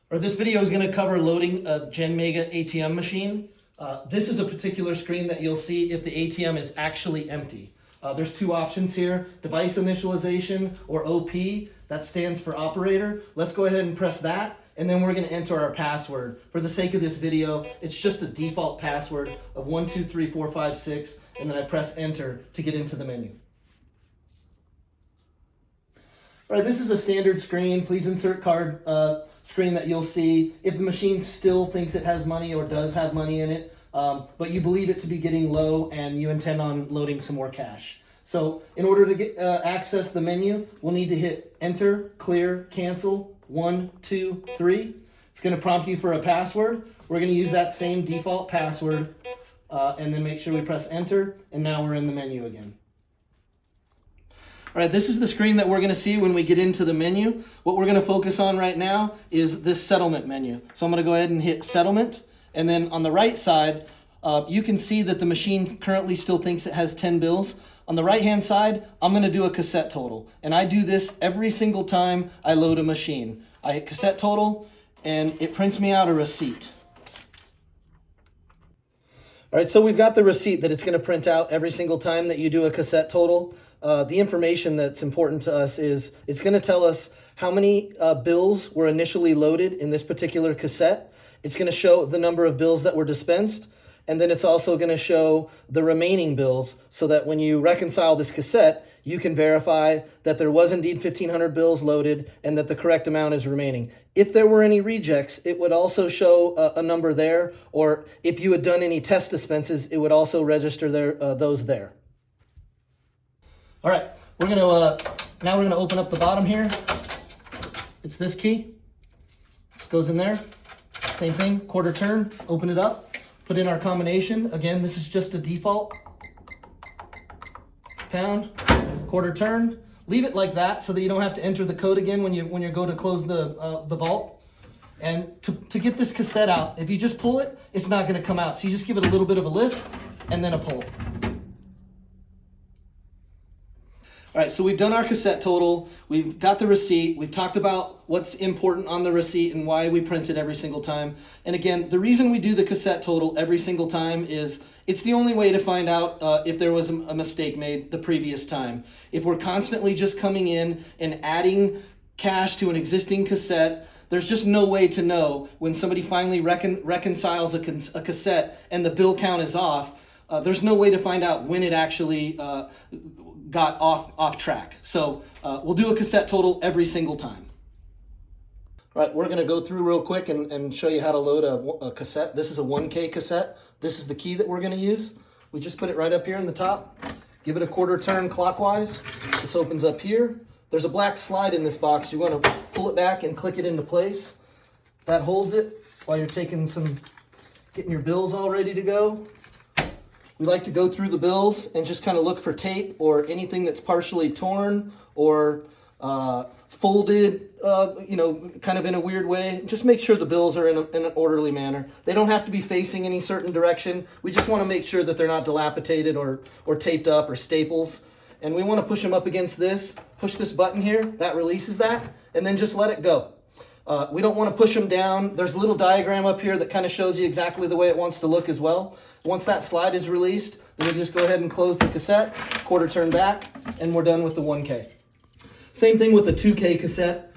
This video is going to cover loading a GenMega ATM machine. This is a particular screen that you'll see if the ATM is actually empty. There's two options here, device initialization or OP, that stands for operator. Let's go ahead and press that, and then we're going to enter our password. For the sake of this video, it's just a default password of 123456, and then I press enter to get into the menu. All right, this is a standard screen. Please insert card screen that you'll see. If the machine still thinks it has money or does have money in it, but you believe it to be getting low and you intend on loading some more cash. So in order to get access the menu, we'll need to hit enter, clear, cancel, 1, 2, 3. It's going to prompt you for a password. We're going to use that same default password and then make sure we press enter, and now we're in the menu again. All right, this is the screen that we're going to see when we get into the menu. What we're going to focus on right now is this settlement menu. So I'm going to go ahead and hit settlement. And then on the right side, you can see that the machine currently still thinks it has 10 bills. On the right-hand side, I'm going to do a cassette total. And I do this every single time I load a machine. I hit cassette total, and it prints me out a receipt. All right, so we've got the receipt that it's going to print out every single time that you do a cassette total. The information that's important to us is it's going to tell us how many bills were initially loaded in this particular cassette. It's going to show the number of bills that were dispensed, and then it's also going to show the remaining bills so that when you reconcile this cassette, you can verify that there was indeed 1,500 bills loaded and that the correct amount is remaining. If there were any rejects, it would also show a number there, or if you had done any test dispenses, it would also register those there. All right, now we're gonna open up the bottom here. It's this key. Just goes in there. Same thing, quarter turn, open it up, put in our combination. Again, this is just a default. Pound, quarter turn. Leave it like that so that you don't have to enter the code again when you go to close the vault. And to get this cassette out, if you just pull it, it's not gonna come out. So you just give it a little bit of a lift and then a pull. All right, so we've done our cassette total, we've got the receipt, we've talked about what's important on the receipt and why we print it every single time. And again, the reason we do the cassette total every single time is it's the only way to find out if there was a mistake made the previous time. If we're constantly just coming in and adding cash to an existing cassette, there's just no way to know when somebody finally reconciles a cassette and the bill count is off. There's no way to find out when it actually got off track. So we'll do a cassette total every single time. All right, we're going to go through real quick and show you how to load a cassette. This is a 1K cassette. This is the key that we're going to use. We just put it right up here in the top. Give it a quarter turn clockwise. This opens up here. There's a black slide in this box. You want to pull it back and click it into place. That holds it while you're getting your bills all ready to go. We like to go through the bills and just kind of look for tape or anything that's partially torn or folded, kind of in a weird way. Just make sure the bills are in an orderly manner. They don't have to be facing any certain direction. We just want to make sure that they're not dilapidated or taped up or staples. And we want to push them up against this. Push this button here. That releases that. And then just let it go. We don't want to push them down. There's a little diagram up here that kind of shows you exactly the way it wants to look as well. Once that slide is released, then we just go ahead and close the cassette, quarter turn back, and we're done with the 1K. Same thing with the 2K cassette.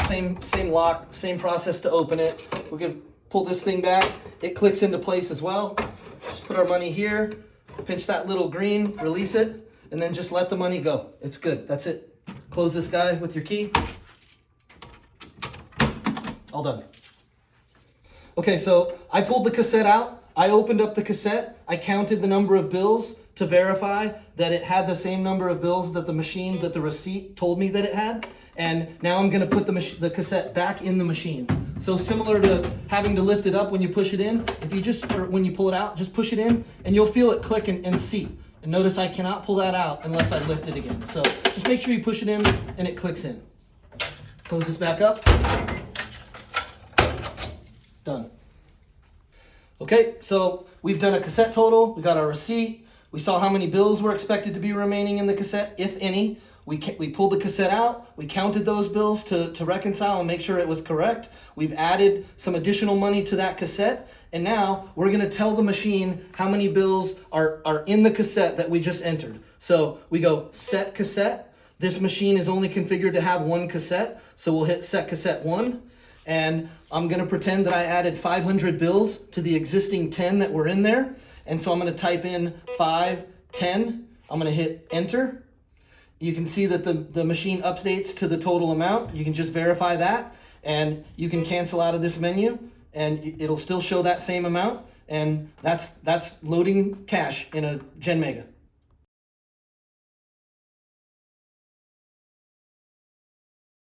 Same lock, same process to open it. We're going to pull this thing back. It clicks into place as well. Just put our money here, pinch that little green, release it, and then just let the money go. It's good. That's it. Close this guy with your key. All done. Okay, so I pulled the cassette out. I opened up the cassette. I counted the number of bills to verify that it had the same number of bills that the receipt told me that it had. And now I'm going to put the cassette back in the machine. So similar to having to lift it up when you push it in, when you pull it out, just push it in and you'll feel it click and seat. And notice I cannot pull that out unless I lift it again. So just make sure you push it in and it clicks in. Close this back up. Done. Okay, so we've done a cassette total, we got our receipt, we saw how many bills were expected to be remaining in the cassette, if any. We pulled the cassette out, we counted those bills to reconcile and make sure it was correct. We've added some additional money to that cassette, and now we're gonna tell the machine how many bills are in the cassette that we just entered. So we go set cassette. This machine is only configured to have one cassette, so we'll hit set cassette 1, and I'm gonna pretend that I added 500 bills to the existing 10 that were in there, and so I'm gonna type in 5, 10, I'm gonna hit enter. You can see that the machine updates to the total amount. You can just verify that, and you can cancel out of this menu, and it'll still show that same amount, and that's loading cash in a GenMega.